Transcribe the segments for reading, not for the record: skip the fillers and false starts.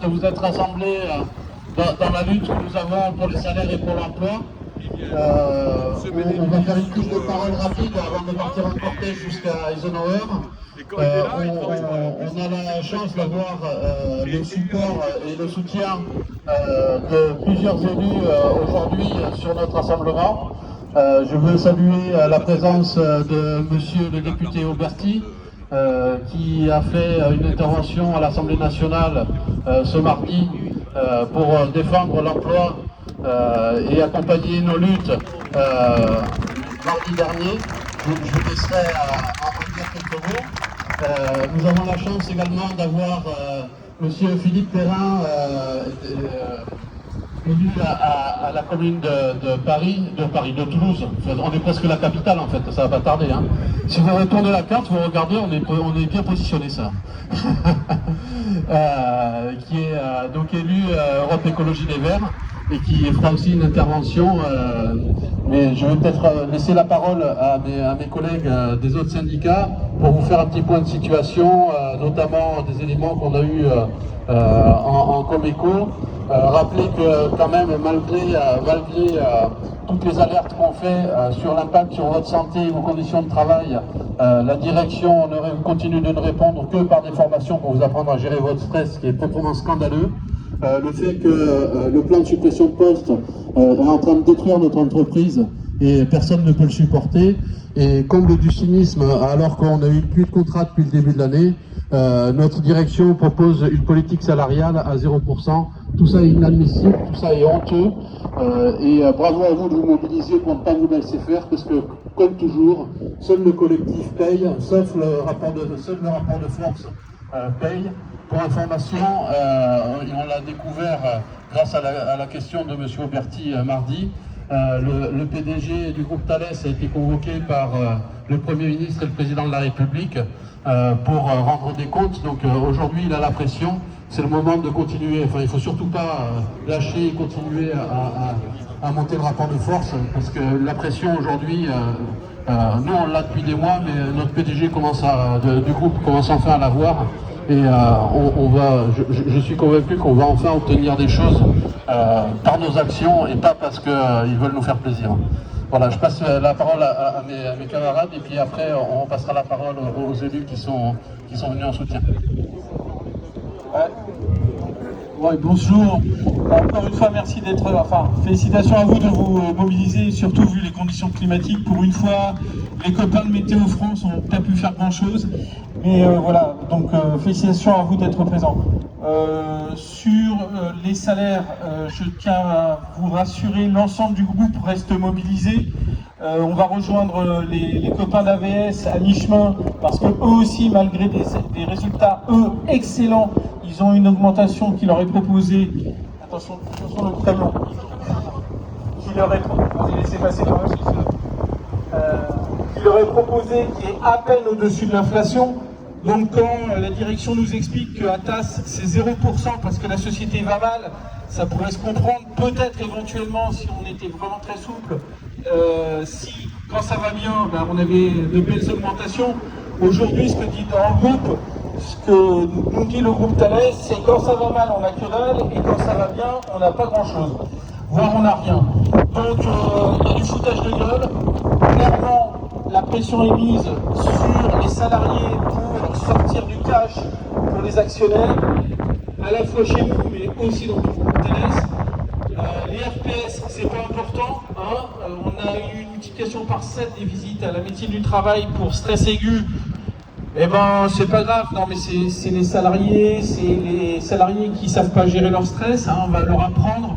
de vous être rassemblés dans la lutte que nous avons pour les salaires et pour l'emploi. On va faire une prise de parole rapide avant de partir en cortège jusqu'à Eisenhower. On a la chance d'avoir le support et le soutien de plusieurs élus aujourd'hui sur notre rassemblement. Je veux saluer la présence de monsieur le député Auberti, qui a fait une intervention à l'Assemblée nationale ce mardi pour défendre l'emploi et accompagner nos luttes mardi dernier. Je vous laisserai en dire quelques mots. Nous avons la chance également d'avoir monsieur Philippe Perrin, élu à la commune de Toulouse. On est presque la capitale en fait, ça va pas tarder. Hein. Si vous retournez la carte, vous regardez, on est bien positionné ça. Qui est donc élu Europe Écologie Les Verts et qui fera aussi une intervention. Mais je vais peut-être laisser la parole à mes collègues des autres syndicats pour vous faire un petit point de situation, notamment des éléments qu'on a eu en Comeco. Rappeler que quand même, malgré toutes les alertes qu'on fait sur l'impact sur votre santé et vos conditions de travail, la direction continue de ne répondre que par des formations pour vous apprendre à gérer votre stress, qui est proprement scandaleux. Le fait que le plan de suppression de postes est en train de détruire notre entreprise et personne ne peut le supporter. Et comble du cynisme, alors qu'on a eu plus de contrats depuis le début de l'année, notre direction propose une politique salariale à 0%. Tout ça est inadmissible, tout ça est honteux. Et bravo à vous de vous mobiliser pour ne pas vous laisser faire, parce que, comme toujours, seul le collectif paye, sauf le rapport de force paye. Pour information, on l'a découvert grâce à la question de M. Auberti mardi. Le PDG du groupe Thales a été convoqué par le Premier ministre et le Président de la République pour rendre des comptes. Donc aujourd'hui, il a la pression. C'est le moment de continuer. Enfin, il ne faut surtout pas lâcher et continuer à monter le rapport de force, parce que la pression aujourd'hui, nous on l'a depuis des mois, mais notre PDG du groupe commence enfin à l'avoir. Et je suis convaincu qu'on va enfin obtenir des choses par nos actions et pas parce qu'ils veulent nous faire plaisir. Voilà, je passe la parole à mes camarades et puis après on passera la parole aux élus qui sont venus en soutien. Ouais, bonjour. Encore une fois, merci d'être. Enfin, félicitations à vous de vous mobiliser, surtout vu les conditions climatiques. Pour une fois, les copains de Météo France n'ont pas pu faire grand-chose. Mais voilà, donc félicitations à vous d'être présents. Sur les salaires, je tiens à vous rassurer, l'ensemble du groupe reste mobilisé. On va rejoindre les copains d'AVS à mi-chemin, parce que eux aussi, malgré des résultats, excellents, ils ont une augmentation qui leur est proposée. Attention le camion. Qui leur est proposée, laissez passer quand même, qui leur est proposée, qui est à peine au-dessus de l'inflation. Donc quand la direction nous explique qu'à TAS c'est 0% parce que la société va mal, ça pourrait se comprendre peut-être éventuellement si on était vraiment très souple. Si quand ça va bien, ben, on avait de belles augmentations. Aujourd'hui, ce que dit dans le groupe, ce que nous dit le groupe Thales, c'est quand ça va mal, on n'a que dalle, et quand ça va bien, on n'a pas grand-chose. Voire on n'a rien. Donc il y a du foutage de gueule. Clairement, la pression est mise sur les salariés pour sortir du cash pour les actionnaires, à la fois chez nous, mais aussi dans le groupe Thales. Les RPS, c'est pas important. Hein. On a eu une multiplication par 7 des visites à la médecine du travail pour stress aigu. Eh ben, c'est pas grave. Non, mais c'est les salariés qui savent pas gérer leur stress. Hein, on va leur apprendre.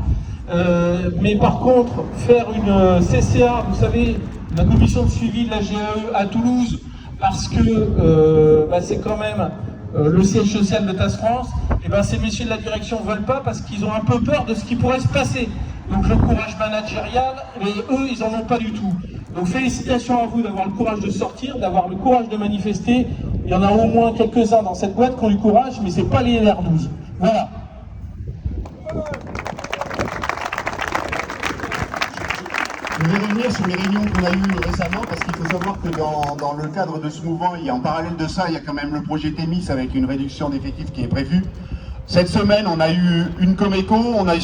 Mais par contre, faire une CCA, vous savez, la commission de suivi de la GAE à Toulouse, parce que c'est quand même le siège social de TAS France, et ben ces messieurs de la direction ne veulent pas parce qu'ils ont un peu peur de ce qui pourrait se passer. Donc le courage managérial, mais eux, ils n'en ont pas du tout. Donc félicitations à vous d'avoir le courage de sortir, d'avoir le courage de manifester. Il y en a au moins quelques-uns dans cette boîte qui ont du courage, mais ce n'est pas les LR12. Voilà. Je vais revenir sur les réunions qu'on a eues récemment, parce qu'il faut savoir que dans le cadre de ce mouvement, en parallèle de ça, il y a quand même le projet Thémis avec une réduction d'effectifs qui est prévue. Cette semaine, on a eu une Comeco, on a eu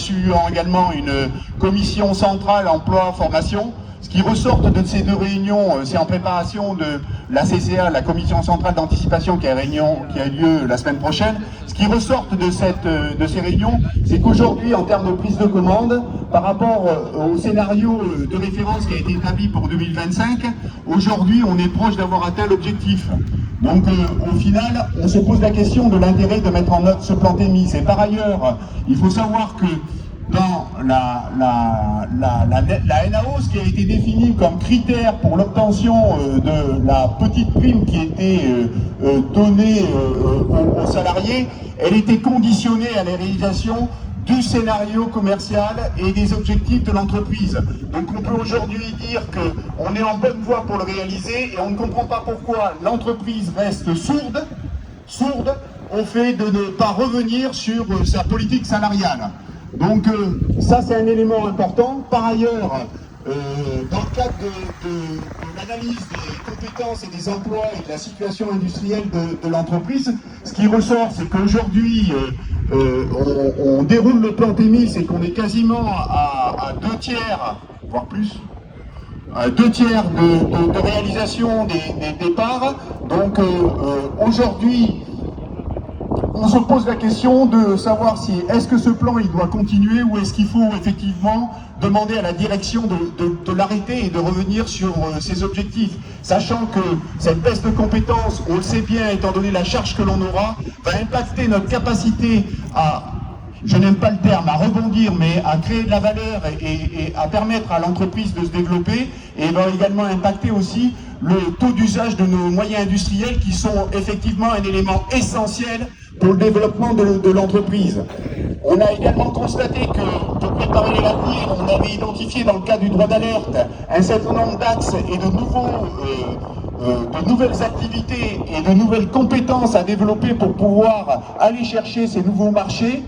également une commission centrale emploi-formation. Ce qui ressort de ces deux réunions, c'est en préparation de la CCA, la commission centrale d'anticipation qui a eu lieu la semaine prochaine. Ce qui ressort de ces réunions, c'est qu'aujourd'hui, en termes de prise de commande, par rapport au scénario de référence qui a été établi pour 2025, aujourd'hui, on est proche d'avoir atteint l'objectif. Donc, au final, on se pose la question de l'intérêt de mettre en œuvre ce plan Thémis. Et par ailleurs, il faut savoir que dans la NAO, ce qui a été défini comme critère pour l'obtention de la petite prime qui était donnée aux salariés, elle était conditionnée à la réalisation du scénario commercial et des objectifs de l'entreprise. Donc on peut aujourd'hui dire qu'on est en bonne voie pour le réaliser et on ne comprend pas pourquoi l'entreprise reste sourde au fait de ne pas revenir sur sa politique salariale. Donc ça c'est un élément important. Par ailleurs, dans le cadre de l'analyse des compétences et des emplois et de la situation industrielle de l'entreprise, ce qui ressort, c'est qu'aujourd'hui, on déroule le plan Thémis et qu'on est quasiment à 2/3, voire plus, 2/3 de réalisation des départs. Donc aujourd'hui, on se pose la question de savoir si est-ce que ce plan il doit continuer ou est-ce qu'il faut effectivement demander à la direction de l'arrêter et de revenir sur ses objectifs, sachant que cette baisse de compétences, on le sait bien étant donné la charge que l'on aura, va impacter notre capacité à, je n'aime pas le terme, à rebondir, mais à créer de la valeur et à permettre à l'entreprise de se développer, et va également impacter aussi le taux d'usage de nos moyens industriels qui sont effectivement un élément essentiel pour le développement de l'entreprise. On a également constaté que pour préparer l'avenir, on avait identifié dans le cadre du droit d'alerte un certain nombre d'axes et de nouvelles activités et de nouvelles compétences à développer pour pouvoir aller chercher ces nouveaux marchés.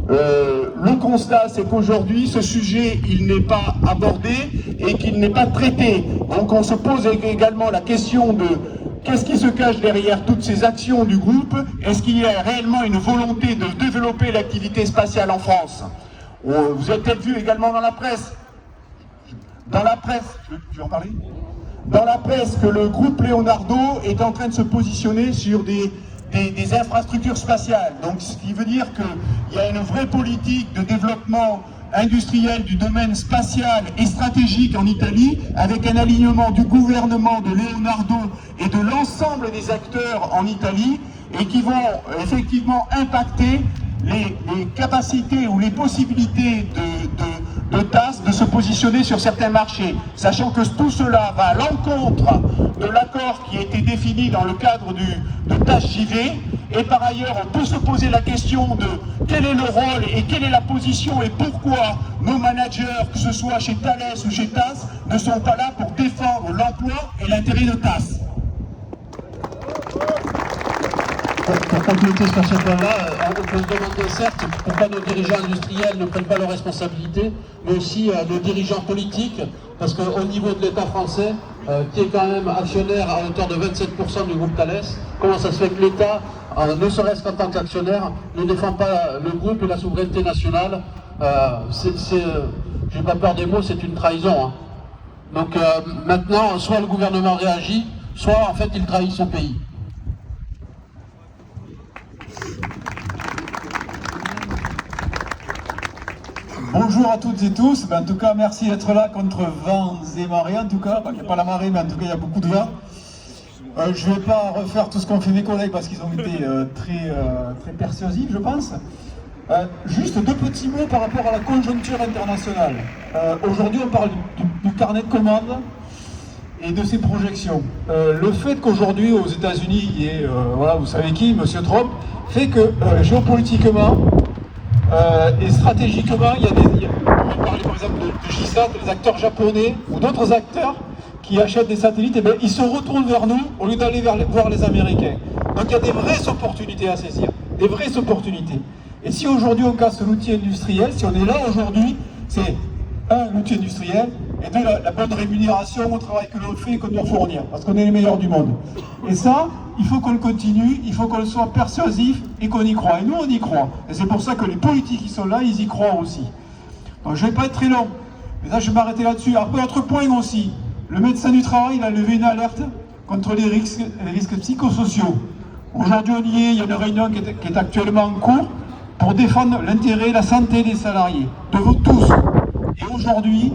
Le constat, c'est qu'aujourd'hui, ce sujet, il n'est pas abordé et qu'il n'est pas traité. Donc on se pose également la question de qu'est-ce qui se cache derrière toutes ces actions du groupe? Est-ce qu'il y a réellement une volonté de développer l'activité spatiale en France? Vous avez peut-être vu également dans la presse, tu veux en parler? Dans la presse, que le groupe Leonardo est en train de se positionner sur des infrastructures spatiales. Donc ce qui veut dire qu'il y a une vraie politique de développement industriel du domaine spatial et stratégique en Italie, avec un alignement du gouvernement de Leonardo et de l'ensemble des acteurs en Italie, et qui vont effectivement impacter les capacités ou les possibilités de TAS de se positionner sur certains marchés, sachant que tout cela va à l'encontre de l'accord qui a été défini dans le cadre de TAS JV. Et par ailleurs, on peut se poser la question de quel est le rôle et quelle est la position et pourquoi nos managers, que ce soit chez Thales ou chez TAS, ne sont pas là pour défendre l'emploi et l'intérêt de TAS. Pour compléter sur ce point-là, on peut se demander certes pourquoi nos dirigeants industriels ne prennent pas leurs responsabilités, mais aussi nos dirigeants politiques, parce qu'au niveau de l'État français, qui est quand même actionnaire à hauteur de 27% du groupe Thales, comment ça se fait que l'État, ne serait-ce qu'en tant qu'actionnaire, ne défend pas le groupe et la souveraineté nationale? J'ai pas peur des mots, c'est une trahison. Hein. Donc maintenant, soit le gouvernement réagit, soit en fait il trahit son pays. Bonjour à toutes et tous, en tout cas merci d'être là contre vents et marées, en tout cas, il n'y a pas la marée mais en tout cas il y a beaucoup de vent. Je ne vais pas refaire tout ce qu'ont fait mes collègues parce qu'ils ont été très persuasifs je pense. Juste deux petits mots par rapport à la conjoncture internationale. Aujourd'hui on parle du carnet de commandes et de ses projections. Le fait qu'aujourd'hui aux États-Unis il y ait, voilà, vous savez qui, M. Trump, fait que géopolitiquement et stratégiquement, on va parler par exemple de GISAT, les acteurs japonais ou d'autres acteurs qui achètent des satellites, et bien, ils se retournent vers nous au lieu d'aller voir les Américains. Donc il y a des vraies opportunités à saisir, des vraies opportunités. Et si aujourd'hui on casse l'outil industriel, si on est là aujourd'hui, c'est l'outil industriel, et de la bonne rémunération au travail que l'on fait et qu'on doit fournir, parce qu'on est les meilleurs du monde. Et ça, il faut qu'on le continue, il faut qu'on soit persuasif et qu'on y croit. Et nous, on y croit. Et c'est pour ça que les politiques qui sont là, ils y croient aussi. Donc je ne vais pas être très long, mais là je vais m'arrêter là-dessus. Après, autre point aussi, le médecin du travail, il a levé une alerte contre les risques psychosociaux. Aujourd'hui, on y est, il y a une réunion qui est actuellement en cours pour défendre l'intérêt et la santé des salariés, de vous tous. Et aujourd'hui,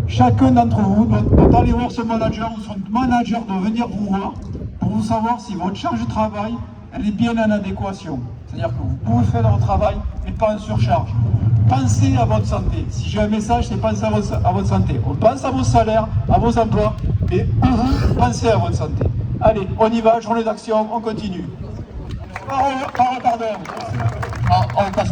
chacun d'entre vous doit aller voir ce manager ou son manager doit venir vous voir pour vous savoir si votre charge de travail, elle est bien en adéquation. C'est-à-dire que vous pouvez faire votre travail, mais pas en surcharge. Pensez à votre santé. Si j'ai un message, c'est pensez à votre santé. On pense à vos salaires, à vos emplois, mais pensez à votre santé. Allez, on y va, journée d'action, on continue. Pardon. On passe